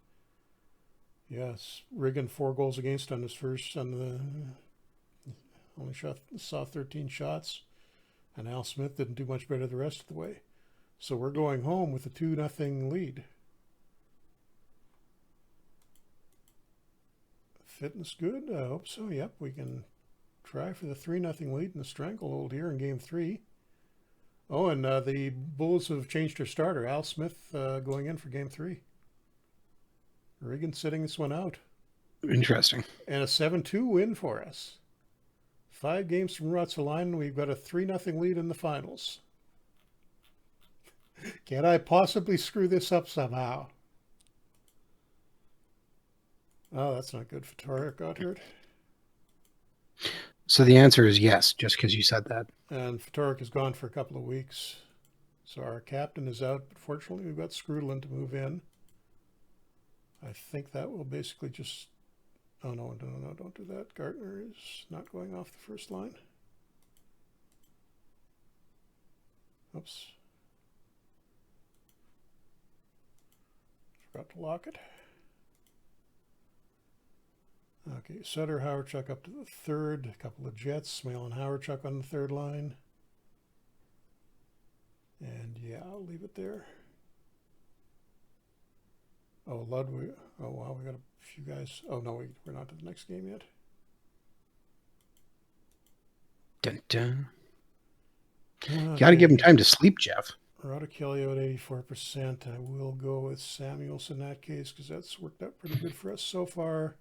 yes, Riggin 4 goals against on his first, on the only saw 13 shots, and Al Smith didn't do much better the rest of the way. So we're going home with a 2-0 lead. Fitness good? I hope so. Yep, we can try for the 3-0 lead in the stranglehold here in game 3. Oh, and the Bulls have changed their starter. Al Smith going in for game 3. Riggin sitting this one out. Interesting. And a 7-2 win for us. 5 games from Rutsalainen. We've got a 3-0 lead in the finals. Can I possibly screw this up somehow? Oh, that's not good. Fatorik got hurt. So the answer is yes, just because you said that. And Fatorik is gone for a couple of weeks. So our captain is out, but fortunately we've got Scrudlin to move in. I think that will basically just... Oh, no, don't do that. Gartner is not going off the first line. Oops. Forgot to lock it. Okay, Sutter, Howardchuck up to the third. A couple of Jets, Smale and Howardchuck on the third line. And yeah, I'll leave it there. Oh, Ludwig. Oh, wow, we got a few guys. Oh, no, we're not to the next game yet. Dun, dun. Got to give him time to sleep, Jeff. Radicchio at 84%. I will go with Samuels in that case because that's worked out pretty good for us so far.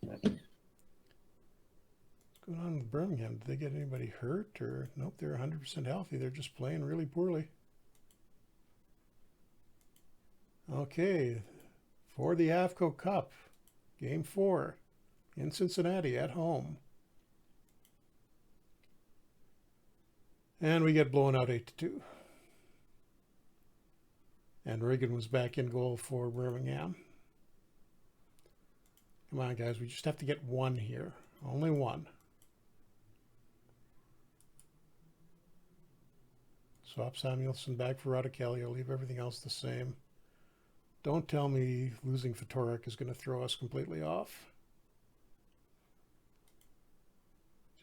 What's going on with Birmingham? Did they get anybody hurt? Or nope, they're 100% healthy. They're just playing really poorly. Okay, for the AVCO Cup, Game 4 in Cincinnati at home. And we get blown out 8-2. And Riggin was back in goal for Birmingham. Come on, guys. We just have to get one here. Only one. Swap Samuelson back for Radicchio. Leave everything else the same. Don't tell me losing Fatorik is going to throw us completely off.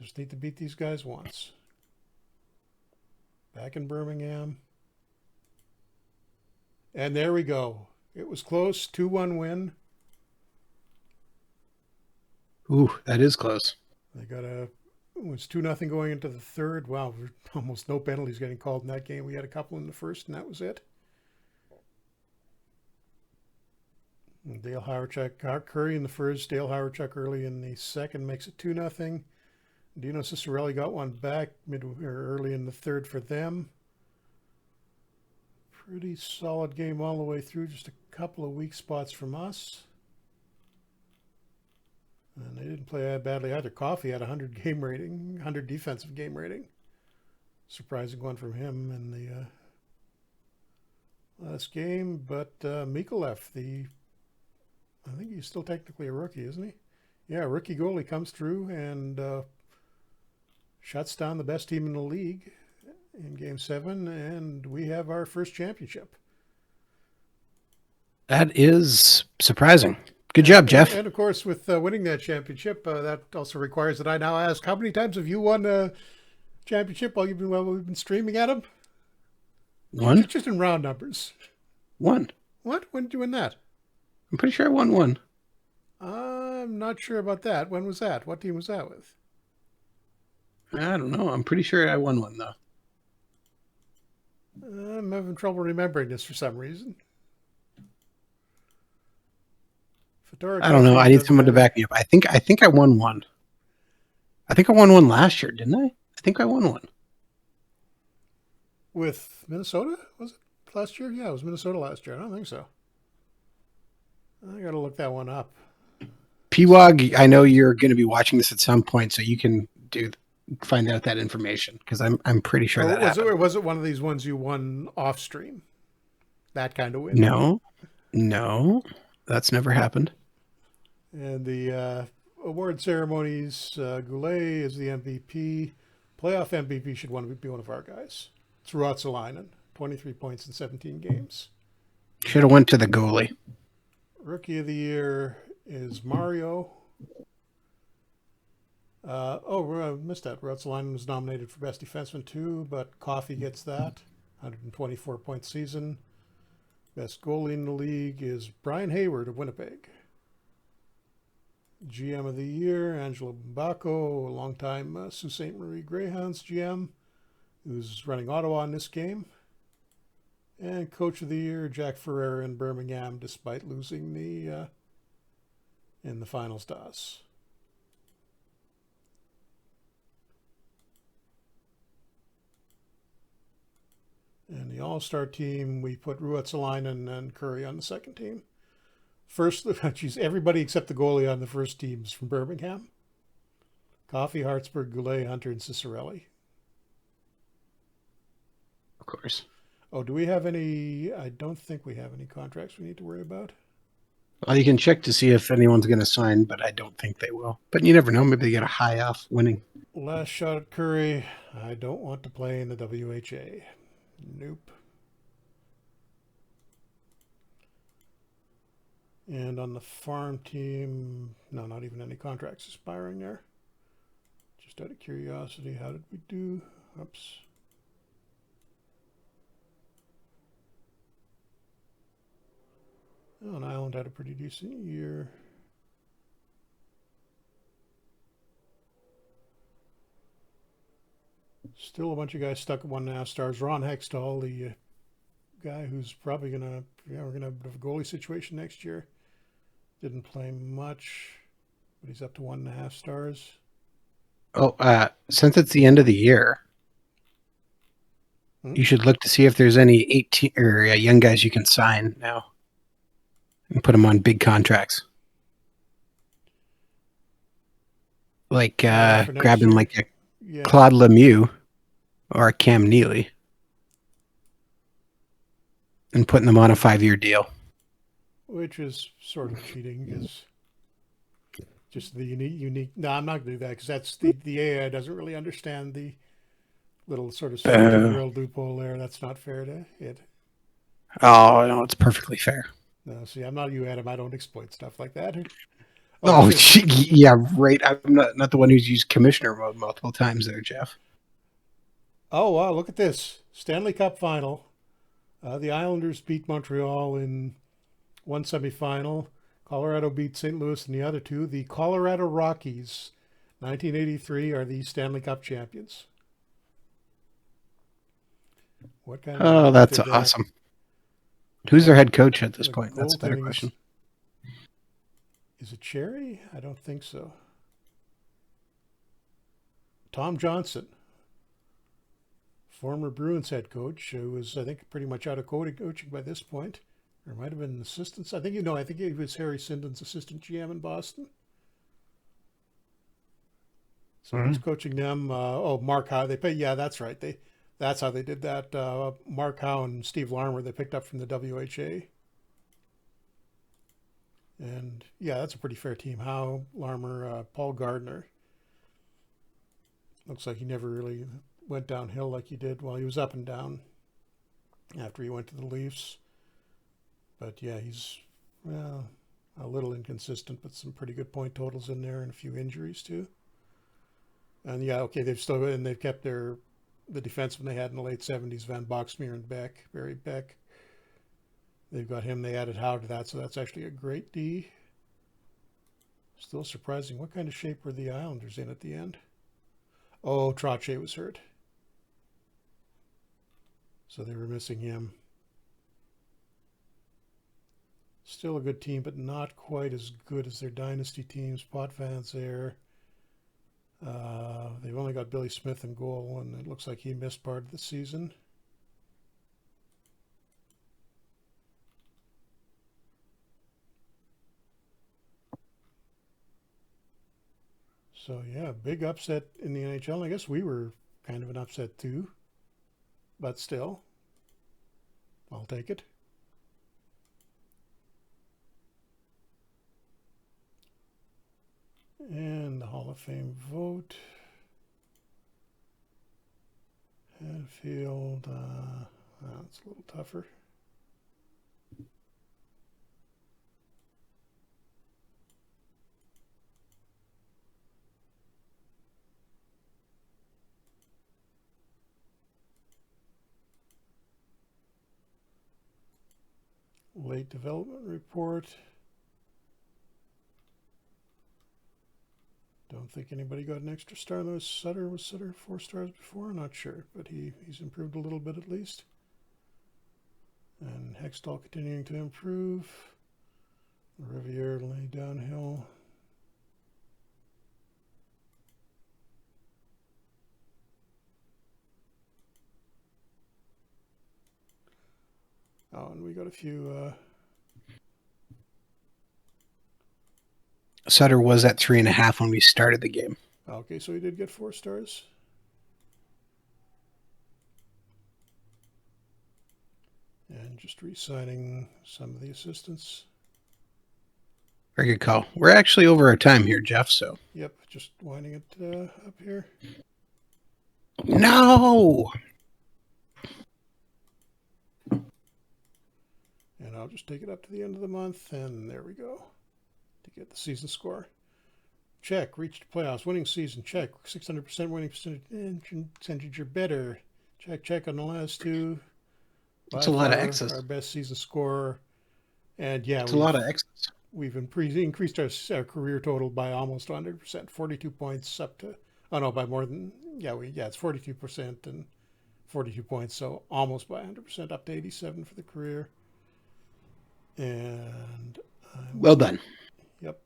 Just need to beat these guys once. Back in Birmingham. And there we go. It was close. 2-1 win. Ooh, that is close. They got it was 2-0 going into the third. Wow, almost no penalties getting called in that game. We had a couple in the first, and that was it. And Dale Howardchuck, Curry in the first, Dale Howardchuck early in the second makes it 2-0. Dino Cicerelli got one back early in the third for them. Pretty solid game all the way through, just a couple of weak spots from us. And they didn't play that badly either. Coffee had 100 game rating, 100 defensive game rating. Surprising one from him in the last game. But Mikolev, I think he's still technically a rookie, isn't he? Yeah, rookie goalie comes through and shuts down the best team in the league in Game 7, and we have our first championship. That is surprising. Good job, Jeff. And of course, with winning that championship, that also requires that I now ask, how many times have you won a championship while we've been streaming at them? One. Just in round numbers. One. What? When did you win that? I'm pretty sure I won one. I'm not sure about that. When was that? What team was that with? I don't know. I'm pretty sure I won one, though. I'm having trouble remembering this for some reason. I don't know. I need someone to back me up. I think I won one. I think I won one last year, didn't I? I think I won one. With Minnesota? Was it last year? Yeah, it was Minnesota last year. I don't think so. I got to look that one up. PWOG, I know you're going to be watching this at some point, so you can find out that information, because I'm pretty sure that happened. Or was it one of these ones you won off stream? That kind of win? No, that's never happened. And the award ceremonies, Goulet is the MVP. Playoff MVP should be one of our guys. It's Ruotsalainen, 23 points in 17 games. Should have went to the goalie. Rookie of the year is Mario. I missed that. Ruotsalainen was nominated for best defenseman too, but Coffey gets that. 124-point season. Best goalie in the league is Brian Hayward of Winnipeg. GM of the year, Angelo Mbako, a longtime Sault Ste. Marie Greyhounds GM, who's running Ottawa in this game. And coach of the year, Jack Ferrer in Birmingham, despite losing in the finals to us. And the all-star team, we put Ruotsalainen and Curry on the second team. First, everybody except the goalie on the first team is from Birmingham. Coffey, Hartsburg, Goulet, Hunter, and Cicerelli. Of course. Oh, do we have any? I don't think we have any contracts we need to worry about. Well, you can check to see if anyone's going to sign, but I don't think they will. But you never know. Maybe they get a high off winning. Last shot at Curry. I don't want to play in the WHA. Nope. And on the farm team, no, not even any contracts expiring there. Just out of curiosity, how did we do? Oops. Oh, and Island had a pretty decent year. Still a bunch of guys stuck at 1.5 stars. Ron Hextall, the guy who's probably gonna, we're gonna have a goalie situation next year. Didn't play much, but he's up to 1.5 stars. Oh, since it's the end of the year, you should look to see if there's any 18 or young guys you can sign now and put them on big contracts. Like grabbing year. Like a Claude Lemieux or a Cam Neely and putting them on a 5-year deal. Which is sort of cheating, because just the unique. No, I'm not going to do that, because that's the AI doesn't really understand the little sort of 17-year-old loophole there. That's not fair to it. Oh no, it's perfectly fair. No, see, I'm not you, Adam. I don't exploit stuff like that. Yeah, right. I'm not the one who's used commissioner mode multiple times there, Jeff. Oh wow, look at this Stanley Cup final. The Islanders beat Montreal in one semifinal. Colorado beat St. Louis in the other two. The Colorado Rockies, 1983, are the Stanley Cup champions. What kind of? Oh, that's awesome. Who's their head coach at this point? That's a better question. Is it Cherry? I don't think so. Tom Johnson, former Bruins head coach, who was, I think, pretty much out of coaching by this point. Or might have been assistants. I think he was Harry Sinden's assistant GM in Boston. So he's coaching them. Mark Howe. Yeah, that's right. That's how they did that. Mark Howe and Steve Larmer, they picked up from the WHA. And yeah, that's a pretty fair team. Howe, Larmer, Paul Gardner. Looks like he never really went downhill like he did. Well, he was up and down after he went to the Leafs. But yeah, he's a little inconsistent, but some pretty good point totals in there and a few injuries too. And yeah, okay, they've kept the defenseman they had in the late 70s, Van Boxmeer and Barry Beck. They've got him. They added Howe to that, so that's actually a great D. Still surprising. What kind of shape were the Islanders in at the end? Oh, Trottier was hurt. So they were missing him. Still a good team, but not quite as good as their dynasty teams. Potvins there. They've only got Billy Smith in goal, and it looks like he missed part of the season. So, yeah, big upset in the NHL. I guess we were kind of an upset too, but still, I'll take it. And the Hall of Fame vote. Hadfield, that's a little tougher. Late development report. Don't think anybody got an extra star. Was Sutter 4 stars before? Not sure, but he's improved a little bit at least. And Hextall continuing to improve. Riviere lay downhill. Oh, and we got a few. Sutter was at 3.5 when we started the game. Okay, so he did get 4 stars. And just re-signing some of the assistants. Very good call. We're actually over our time here, Jeff, so. Yep, just winding it up here. No! And I'll just take it up to the end of the month, and there we go. To get the season score. Check. Reached playoffs. Winning season. Check. 600% winning percentage or better. Check on the last 2. That's a lot of X's. Our best season score. And yeah, it's a lot of X's. We've increased our career total by almost 100%. 42 points up to, by more than, it's 42% and 42 points. So almost by 100% up to 87 for the career. And well done. Yep.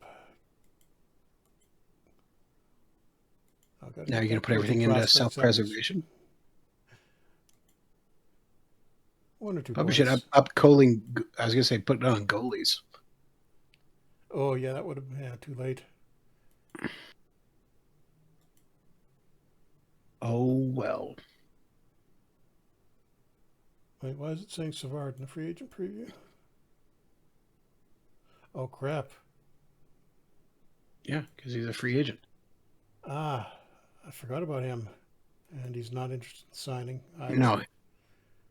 Now you're going to put everything into self-preservation? 1 or 2 Probably points. should up calling. I was going to say put it on goalies. Oh, yeah, that would have too late. Oh, well. Wait, why is it saying Savard in the free agent preview? Oh, crap. Yeah, because he's a free agent. I forgot about him. And he's not interested in signing. No.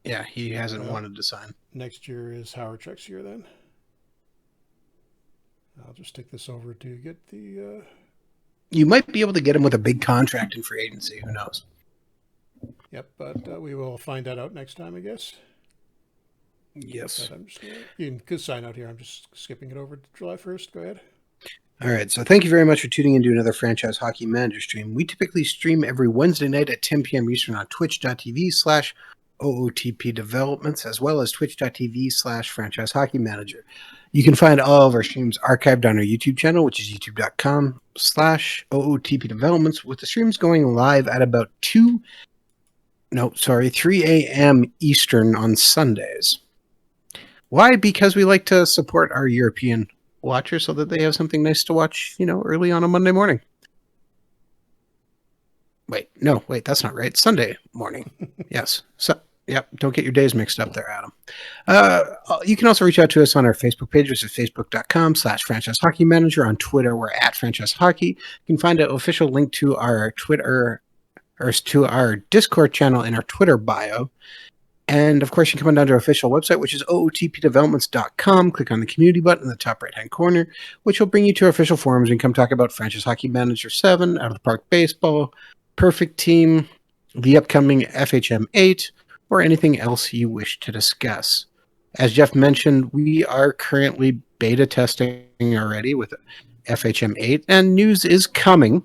Yeah, he hasn't wanted to sign. Next year is Howardchuk's year then. I'll just take this over to get the... You might be able to get him with a big contract in free agency. Who knows? Yep, but we will find that out next time, I guess. Yes. I'm just you can sign out here. I'm just skipping it over to July 1st. Go ahead. All right. So thank you very much for tuning into another Franchise Hockey Manager stream. We typically stream every Wednesday night at 10 p.m. Eastern on twitch.tv/OOTP Developments, as well as twitch.tv/Franchise Hockey Manager. You can find all of our streams archived on our YouTube channel, which is youtube.com/OOTP Developments, with the streams going live at about 3 a.m. Eastern on Sundays. Why? Because we like to support our European watchers so that they have something nice to watch, early on a Monday morning. Wait, that's not right. Sunday morning. Yes. So, yep. Don't get your days mixed up there, Adam. You can also reach out to us on our Facebook page, which is facebook.com/franchise hockey manager. On Twitter, we're at franchise hockey. You can find an official link to our Twitter or to our Discord channel in our Twitter bio. And of course, you can come on down to our official website, which is ootpdevelopments.com. Click on the community button in the top right hand corner, which will bring you to our official forums. You can come talk about Franchise Hockey Manager 7, Out of the Park Baseball, Perfect Team, the upcoming FHM 8, or anything else you wish to discuss. As Jeff mentioned, we are currently beta testing already with FHM 8, and news is coming,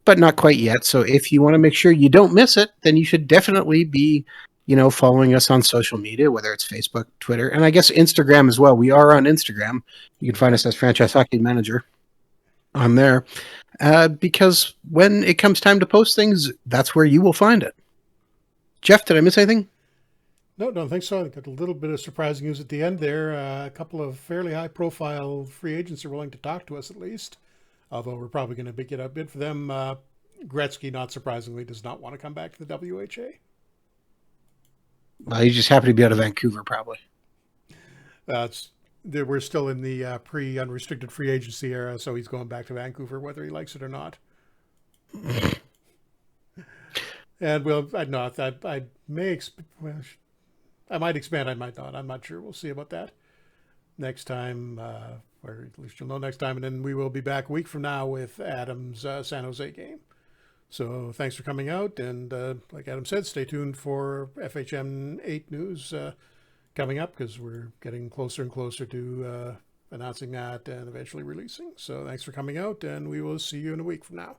but not quite yet. So if you want to make sure you don't miss it, then you should definitely be following us on social media, whether it's Facebook, Twitter, and I guess Instagram as well. We are on Instagram. You can find us as Franchise Hockey Manager on there, because when it comes time to post things, that's where you will find it. Jeff, did I miss anything? No, don't think so. I got a little bit of surprising news at the end there. A couple of fairly high-profile free agents are willing to talk to us at least, although we're probably going to get a bid for them. Gretzky, not surprisingly, does not want to come back to the WHA. Well, he just happened to be out of Vancouver, probably. We're still in the pre-unrestricted free agency era, so he's going back to Vancouver, whether he likes it or not. And I might expand, I might not. I'm not sure. We'll see about that next time, or at least you'll know next time. And then we will be back a week from now with Adam's San Jose game. So thanks for coming out. And like Adam said, stay tuned for FHM 8 news coming up, because we're getting closer and closer to announcing that and eventually releasing. So thanks for coming out, and we will see you in a week from now.